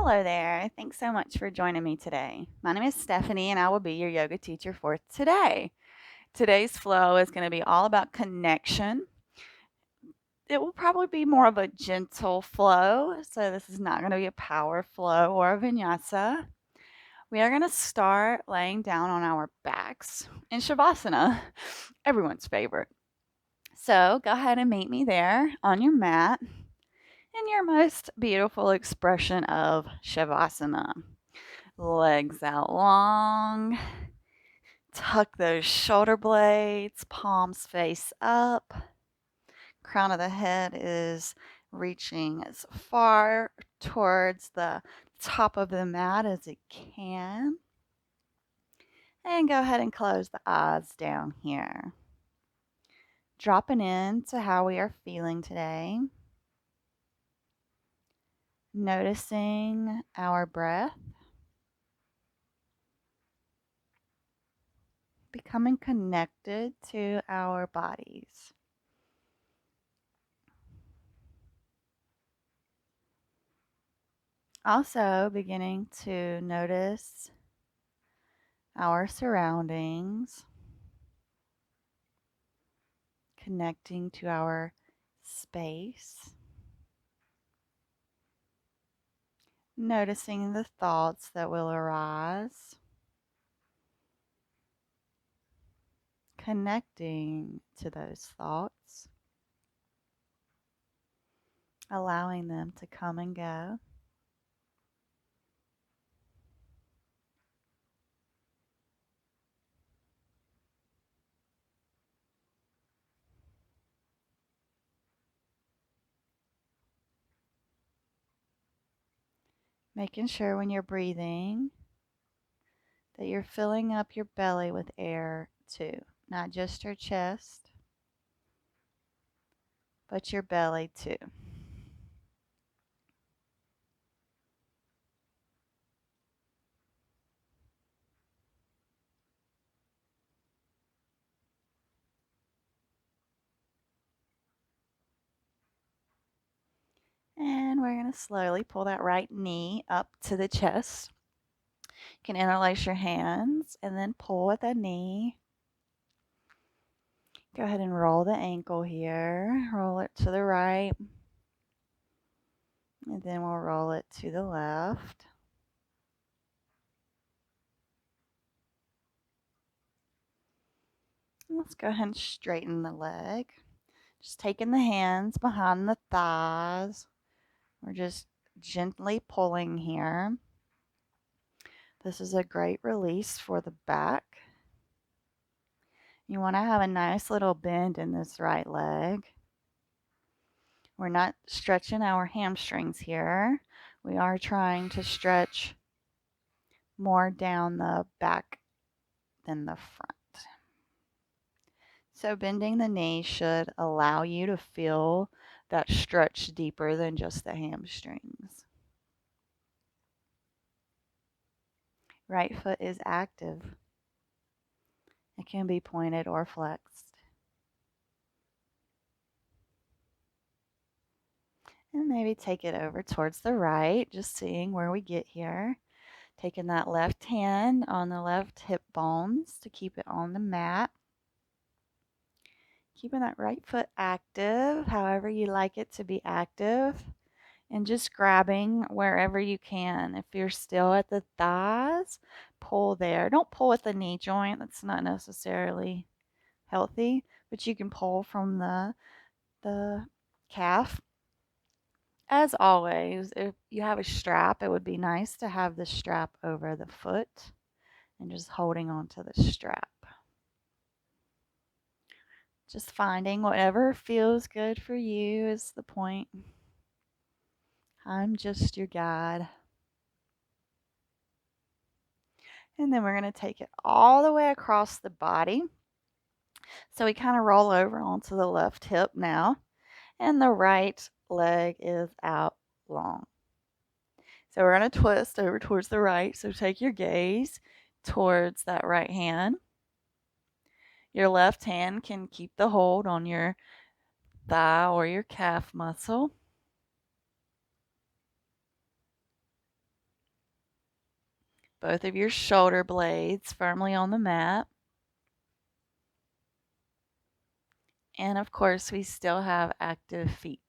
Hello there. Thanks so much for joining me today. My name is Stephanie, and I will be your yoga teacher for today. Today's flow is going to be all about connection. It will probably be more of a gentle flow, so this is not going to be a power flow or a vinyasa. We are going to start laying down on our backs in Shavasana, everyone's favorite. So go ahead and meet me there on your mat in your most beautiful expression of Shavasana. Legs out long. Tuck those shoulder blades, palms face up. Crown of the head is reaching as far towards the top of the mat as it can. And go ahead and close the eyes down here. Dropping into how we are feeling today. Noticing our breath. Becoming connected to our bodies. Also beginning to notice our surroundings, connecting to our space, noticing the thoughts that will arise, connecting to those thoughts, allowing them to come and go. Making sure when you're breathing that you're filling up your belly with air too, not just your chest, but your belly too. And we're going to slowly pull that right knee up to the chest. You can interlace your hands and then pull with the knee. Go ahead and roll the ankle here. Roll it to the right. And then we'll roll it to the left. Let's go ahead and straighten the leg. Just taking the hands behind the thighs. We're just gently pulling here. This is a great release for the back. You want to have a nice little bend in this right leg. We're not stretching our hamstrings here. We are trying to stretch more down the back than the front. So bending the knee should allow you to feel that stretch deeper than just the hamstrings. Right foot is active. It can be pointed or flexed. And maybe take it over towards the right, just seeing where we get here. Taking that left hand on the left hip bones to keep it on the mat. Keeping that right foot active, however you like it to be active. And just grabbing wherever you can. If you're still at the thighs, pull there. Don't pull with the knee joint. That's not necessarily healthy, but you can pull from the calf. As always, if you have a strap, it would be nice to have the strap over the foot and just holding on to the strap. Just finding whatever feels good for you is the point. I'm just your guide. And then we're going to take it all the way across the body. So we kind of roll over onto the left hip now. And the right leg is out long. So we're going to twist over towards the right. So take your gaze towards that right hand. Your left hand can keep the hold on your thigh or your calf muscle. both of your shoulder blades firmly on the mat. And of course, we still have active feet.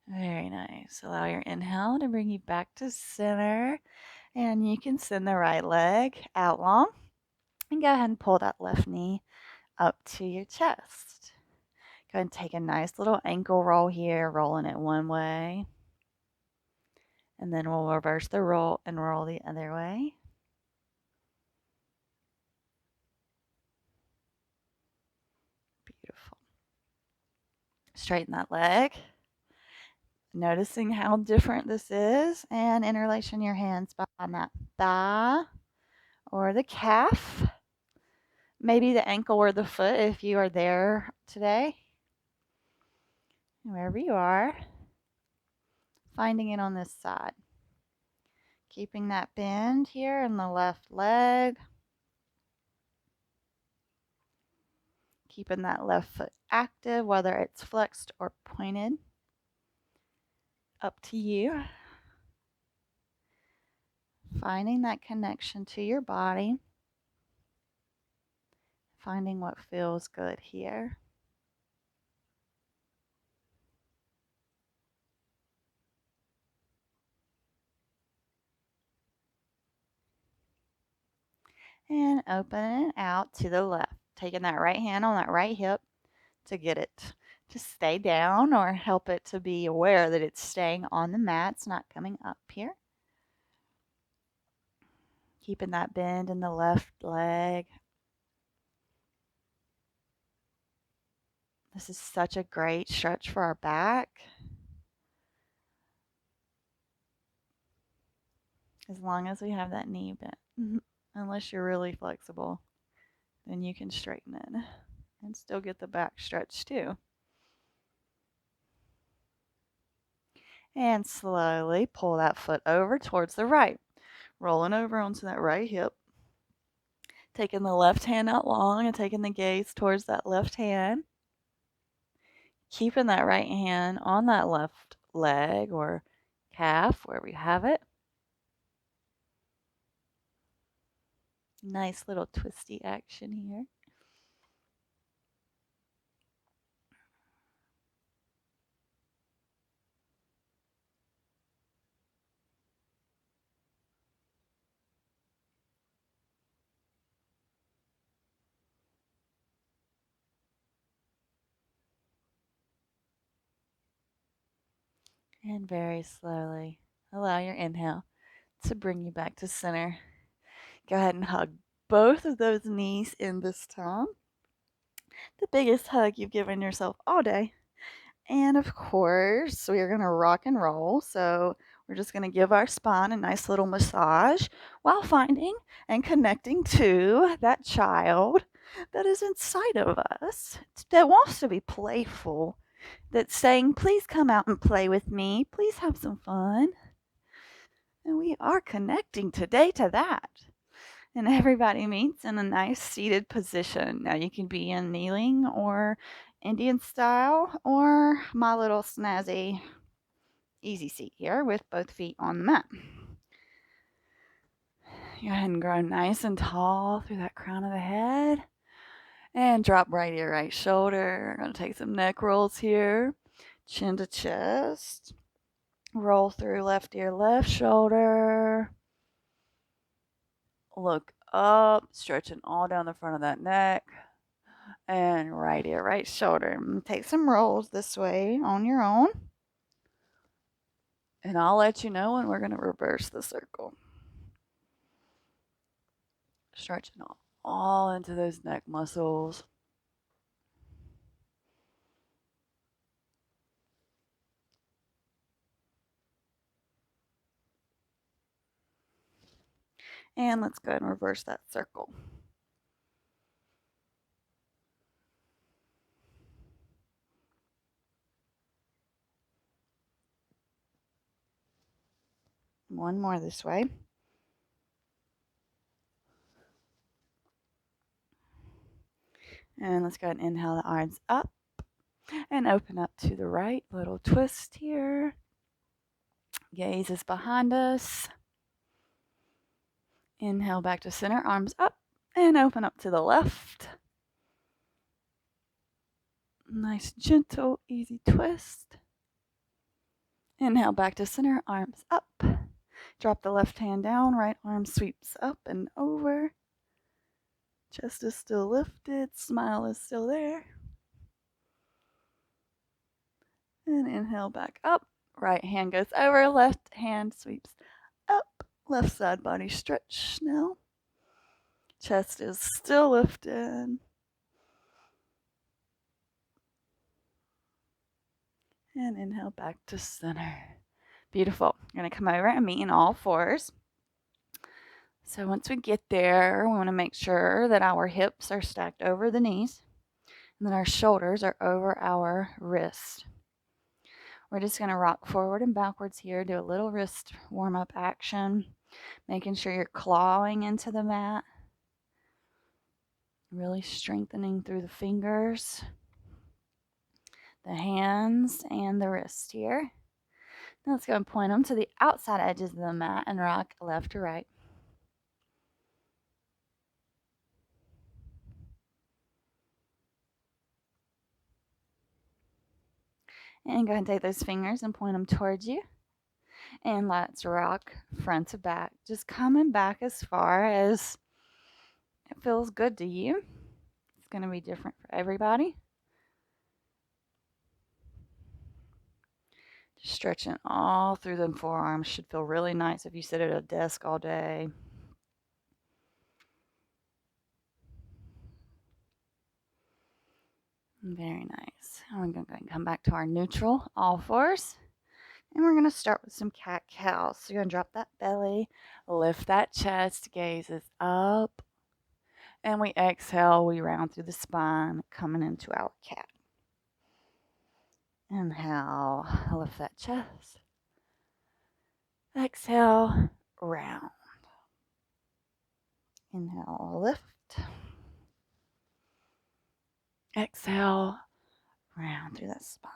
Very nice. Allow your inhale to bring you back to center. And you can send the right leg out long. And go ahead and pull that left knee up to your chest. Go ahead and take a nice little ankle roll here, rolling it one way. And then we'll reverse the roll and roll the other way. Beautiful. Straighten that leg. Noticing how different this is, and interlacing your hands behind that thigh or the calf, maybe the ankle or the foot if you are there today. Wherever you are, finding it on this side. Keeping that bend here in the left leg. Keeping that left foot active, whether it's flexed or pointed. Up to you. Finding that connection to your body. Finding what feels good here. And open it out to the left. Taking that right hand on that right hip to get it to stay down or help it to be aware that it's staying on the mat. It's not coming up here. Keeping that bend in the left leg. This is such a great stretch for our back. As long as we have that knee bent. Unless you're really flexible, then you can straighten it and still get the back stretch too. And slowly pull that foot over towards the right. Rolling over onto that right hip. Taking the left hand out long and taking the gaze towards that left hand. Keeping that right hand on that left leg or calf, wherever you have it. Nice little twisty action here. And very slowly allow your inhale to bring you back to center. Go ahead and hug both of those knees in this time. The biggest hug you've given yourself all day. And of course, we are going to rock and roll. So we're just going to give our spine a nice little massage while finding and connecting to that child that is inside of us that wants to be playful, that's saying, please come out and play with me. Please have some fun. And we are connecting today to that. And everybody meets in a nice seated position. Now you can be in kneeling or Indian style or my little snazzy easy seat here with both feet on the mat. Go ahead and grow nice and tall through that crown of the head. And drop right ear, right shoulder. We're going to take some neck rolls here. Chin to chest. Roll through left ear, left shoulder. Look up, stretching all down the front of that neck. And right ear, right shoulder. Take some rolls this way on your own. And I'll let you know when we're going to reverse the circle. Stretching all into those neck muscles. And let's go ahead and reverse that circle. One more this way. And let's go ahead and inhale the arms up and open up to the right. Little twist here. Gaze is behind us. Inhale back to center, arms up, and open up to the left. Nice, gentle, easy twist. Inhale back to center, arms up. Drop the left hand down, right arm sweeps up and over. Chest is still lifted, smile is still there. And inhale back up. Right hand goes over, left hand sweeps up. Left side body stretch now. Chest is still lifted. And inhale back to center. Beautiful. You're going to come over and meet in all fours. So once we get there, we want to make sure that our hips are stacked over the knees and that our shoulders are over our wrists. We're just going to rock forward and backwards here, do a little wrist warm-up action, making sure you're clawing into the mat, really strengthening through the fingers, the hands, and the wrist here. Now let's go and point them to the outside edges of the mat and rock left to right. And go ahead and take those fingers and point them towards you. And let's rock front to back. Just coming back as far as it feels good to you. It's going to be different for everybody. Just stretching all through the forearms. Should feel really nice if you sit at a desk all day. Very nice. And we're going to come back to our neutral, all fours. And we're going to start with some cat-cow. So you're going to drop that belly, lift that chest, gaze is up. And we exhale, we round through the spine, coming into our cat. Inhale, lift that chest. Exhale, round. Inhale, lift. Exhale, round through that spine.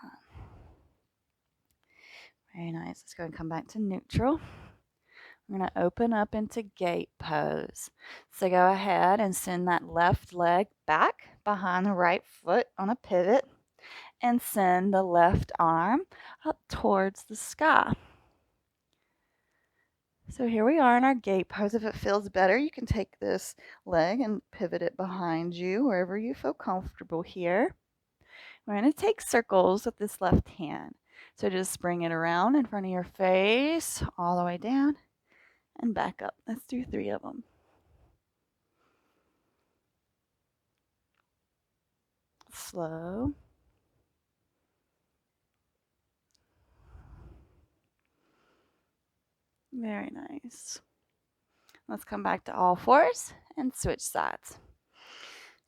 Very nice. Let's go and come back to neutral. We're going to open up into gate pose. So go ahead and send that left leg back behind the right foot on a pivot and send the left arm up towards the sky. So here we are in our gate pose. If it feels better, you can take this leg and pivot it behind you wherever you feel comfortable here. We're going to take circles with this left hand. So just bring it around in front of your face, all the way down and back up. Let's do 3 of them. Slow. Very nice. Let's come back to all fours and switch sides.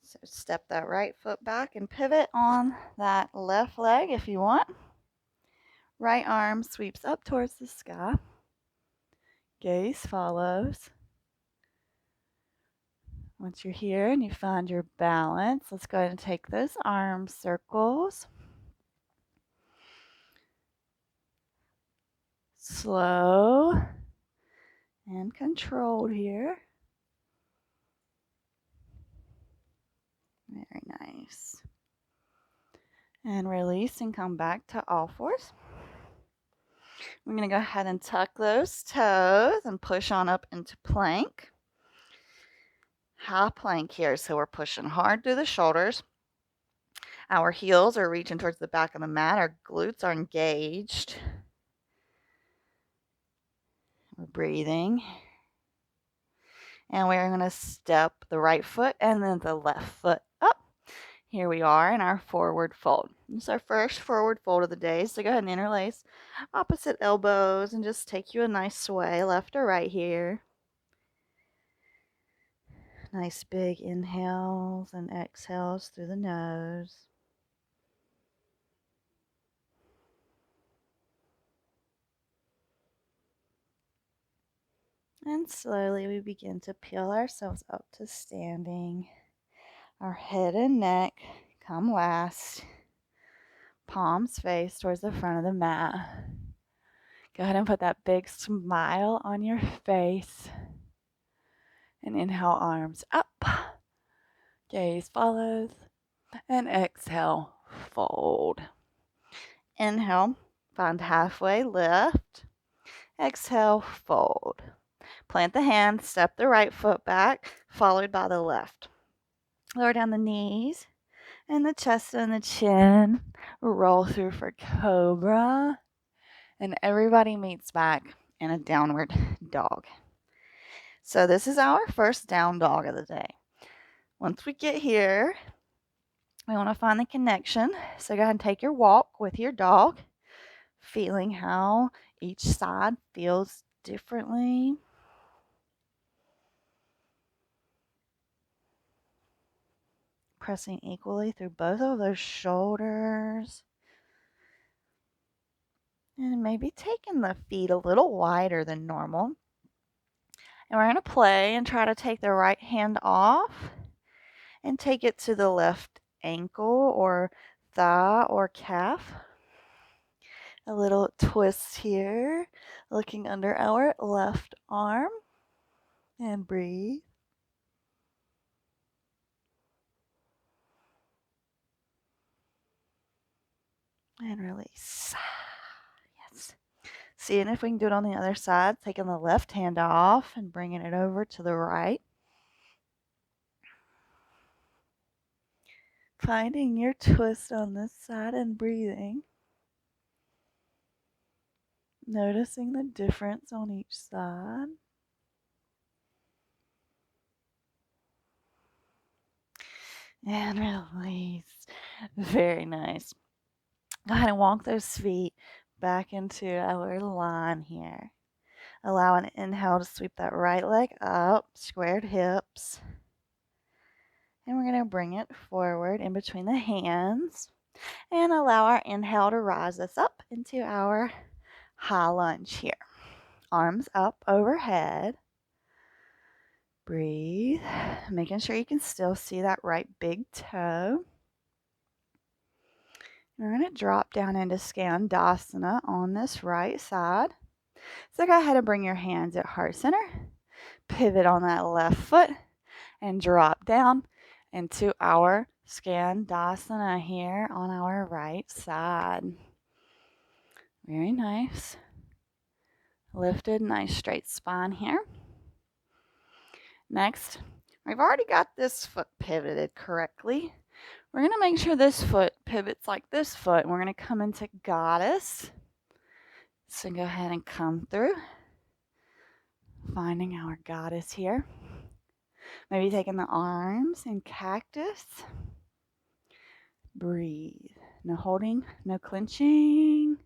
So step that right foot back and pivot on that left leg if you want. Right arm sweeps up towards the sky. Gaze follows. Once you're here and you find your balance, let's go ahead and take those arm circles. Slow and controlled here. Very nice. And release and come back to all fours. We're going to go ahead and tuck those toes and push on up into plank. High plank here, so we're pushing hard through the shoulders. Our heels are reaching towards the back of the mat. Our glutes are engaged. We're breathing. And we're going to step the right foot and then the left foot up. Here we are in our forward fold. It's our first forward fold of the day. So go ahead and interlace opposite elbows and just take you a nice sway left or right here. Nice big inhales and exhales through the nose. And slowly we begin to peel ourselves up to standing. Our head and neck come last. Palms face towards the front of the mat. Go ahead and put that big smile on your face. And inhale, arms up. Gaze follows. And exhale, fold. Inhale, find halfway lift. Exhale, fold. Plant the hand, step the right foot back, followed by the left. Lower down the knees and the chest and the chin. Roll through for cobra. And everybody meets back in a downward dog. So this is our first down dog of the day. Once we get here, we want to find the connection. So go ahead and take your walk with your dog, feeling how each side feels differently. Pressing equally through both of those shoulders. And maybe taking the feet a little wider than normal. And we're going to play and try to take the right hand off and take it to the left ankle or thigh or calf. A little twist here, looking under our left arm. And breathe. And release. Yes. Seeing if we can do it on the other side, taking the left hand off and bringing it over to the right. Finding your twist on this side and breathing. Noticing the difference on each side. And release. Very nice. Go ahead and walk those feet back into our line here. Allow an inhale to sweep that right leg up, squared hips. And we're going to bring it forward in between the hands. And allow our inhale to rise us up into our high lunge here. Arms up overhead. Breathe. Making sure you can still see that right big toe. We're going to drop down into Skandasana on this right side. So go ahead and bring your hands at heart center. Pivot on that left foot and drop down into our Skandasana here on our right side. Very nice. Lifted, nice straight spine here. Next, we've already got this foot pivoted correctly. We're going to make sure this foot pivots like this foot. And we're going to come into Goddess. So go ahead and come through. Finding our Goddess here. Maybe taking the arms in cactus. Breathe. No holding, no clenching.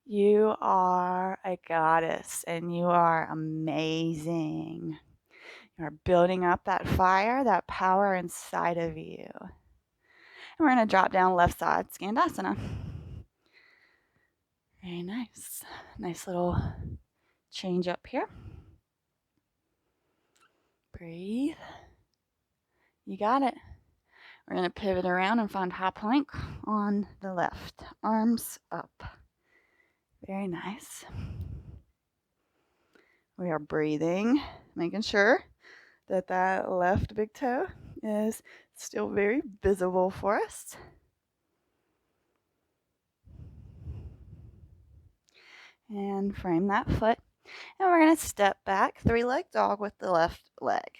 You are a goddess and you are amazing. You're building up that fire, that power inside of you. And we're going to drop down left side, Skandasana. Very nice. Nice little change up here. Breathe. You got it. We're going to pivot around and find high plank on the left. Arms up. Very nice. We are breathing, making sure that that left big toe is still very visible for us. And frame that foot. And we're going to step back, three-leg dog with the left leg.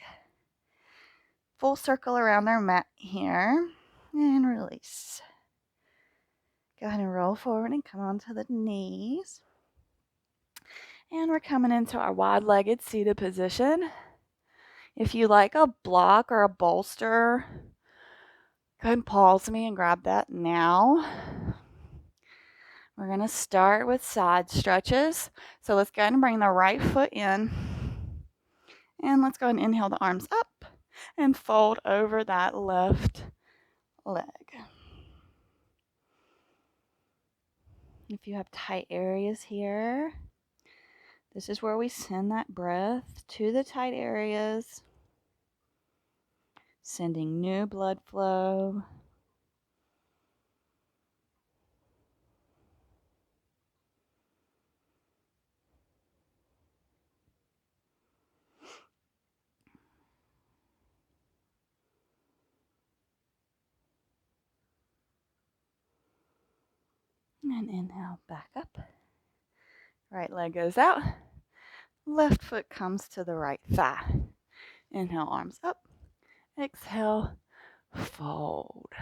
Full circle around our mat here. And release. Go ahead and roll forward and come onto the knees. And we're coming into our wide-legged seated position. If you like a block or a bolster, go ahead and pause me and grab that now. We're going to start with side stretches. So let's go ahead and bring the right foot in. And let's go ahead and inhale the arms up and fold over that left leg. If you have tight areas here, this is where we send that breath to the tight areas. sending new blood flow. And inhale, back up. Right leg goes out. Left foot comes to the right thigh. Inhale, arms up. Exhale, fold.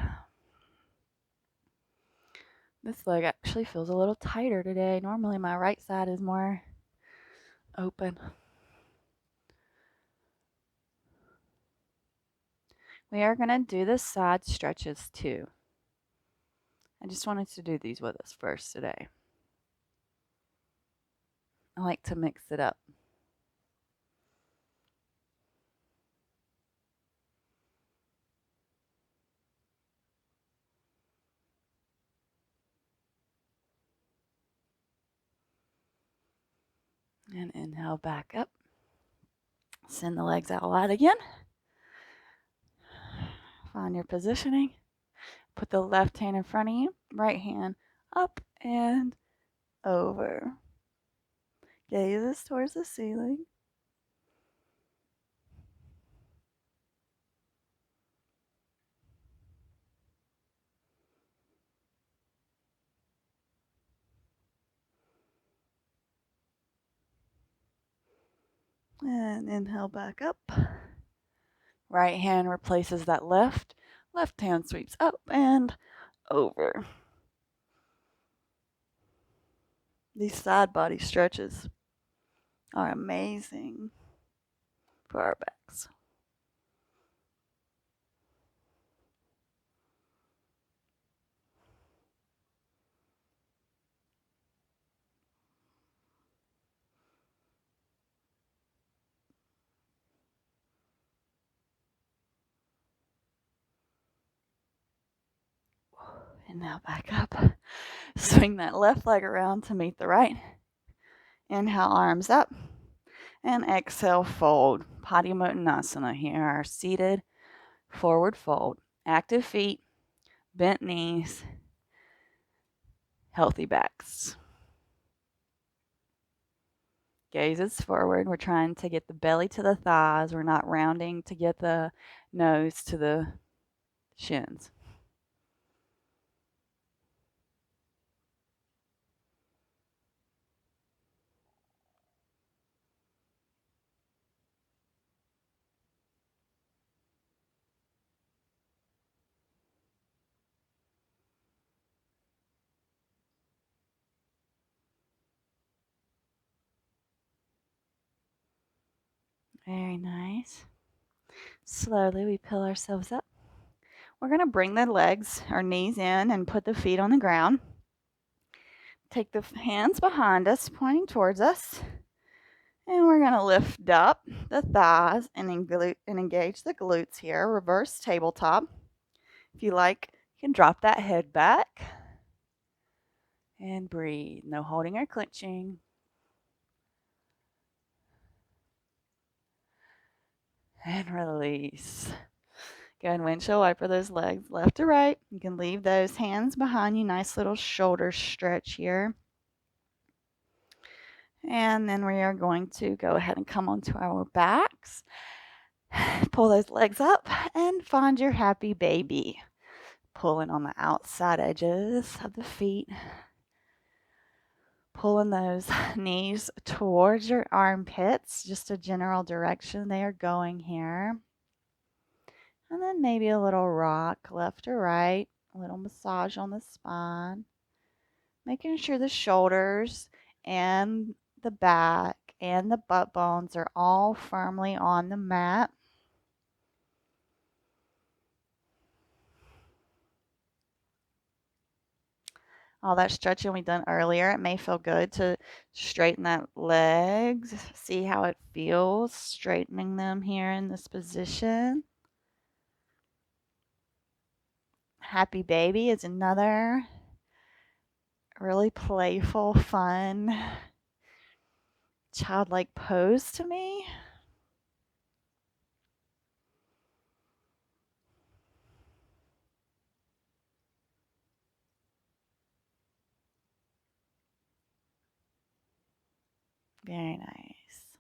This leg actually feels a little tighter today. Normally my right side is more open. We are going to do the side stretches too. I just wanted to do these with us first today. I like to mix it up. And inhale, back up. Send the legs out wide again. Find your positioning. Put the left hand in front of you, right hand up and over. Gazes towards the ceiling. And inhale, back up. Right hand replaces that left. Left hand sweeps up and over. These side body stretches are amazing for our backs. And now back up. Swing that left leg around to meet the right. Inhale, arms up. And exhale, fold. Padimottanasana here, our seated forward fold. Active feet, bent knees, healthy backs. Gazes forward. We're trying to get the belly to the thighs. We're not rounding to get the nose to the shins. Very nice. Slowly we pull ourselves up. We're going to bring the legs or knees in and put the feet on the ground. Take the hands behind us, pointing towards us. And we're going to lift up the thighs and engage the glutes here. Reverse tabletop. If you like, you can drop that head back. And breathe. No holding or clenching. And release. Go ahead and windshield wiper those legs left to right. You can leave those hands behind you. Nice little shoulder stretch here. And then we are going to go ahead and come onto our backs. Pull those legs up and find your happy baby. Pulling on the outside edges of the feet. Pulling those knees towards your armpits. Just a general direction they are going here. And then maybe a little rock left or right. A little massage on the spine. Making sure the shoulders and the back and the butt bones are all firmly on the mat. All that stretching we done earlier, it may feel good to straighten that legs. See how it feels, straightening them here in this position. Happy baby is another really playful, fun, childlike pose to me. Very nice.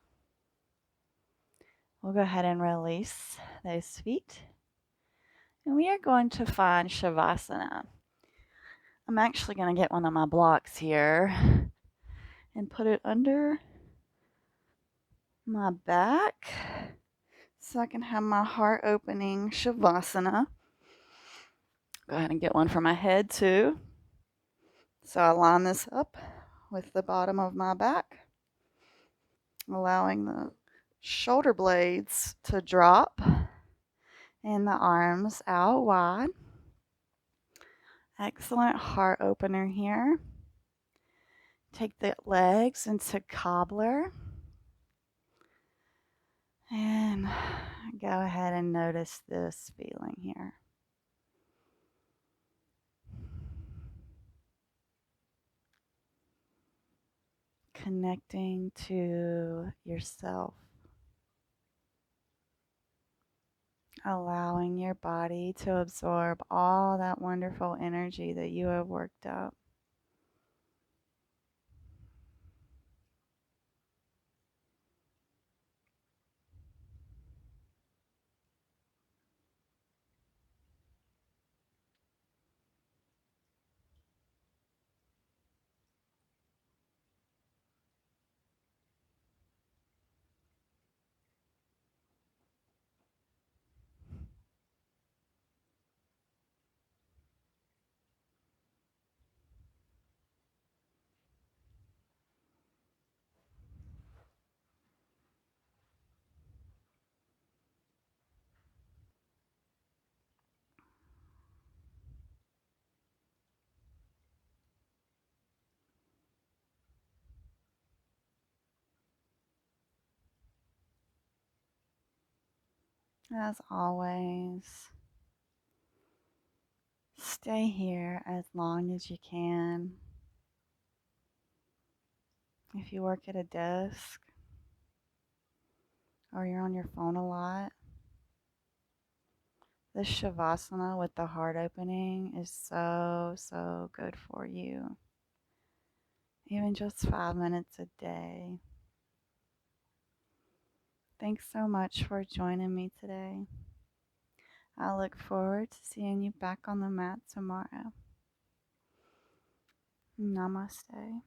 We'll go ahead and release those feet. And we are going to find Shavasana. I'm actually going to get one of my blocks here and put it under my back so I can have my heart opening Shavasana. Go ahead and get one for my head too. So I line this up with the bottom of my back, allowing the shoulder blades to drop and the arms out wide. Excellent heart opener here. Take the legs into cobbler. And go ahead and notice this feeling here. Connecting to yourself. Allowing your body to absorb all that wonderful energy that you have worked up. As always, stay here as long as you can. If you work at a desk or you're on your phone a lot, this Shavasana with the heart opening is so good for you. Even just 5 minutes a day. Thanks so much for joining me today. I look forward to seeing you back on the mat tomorrow. Namaste.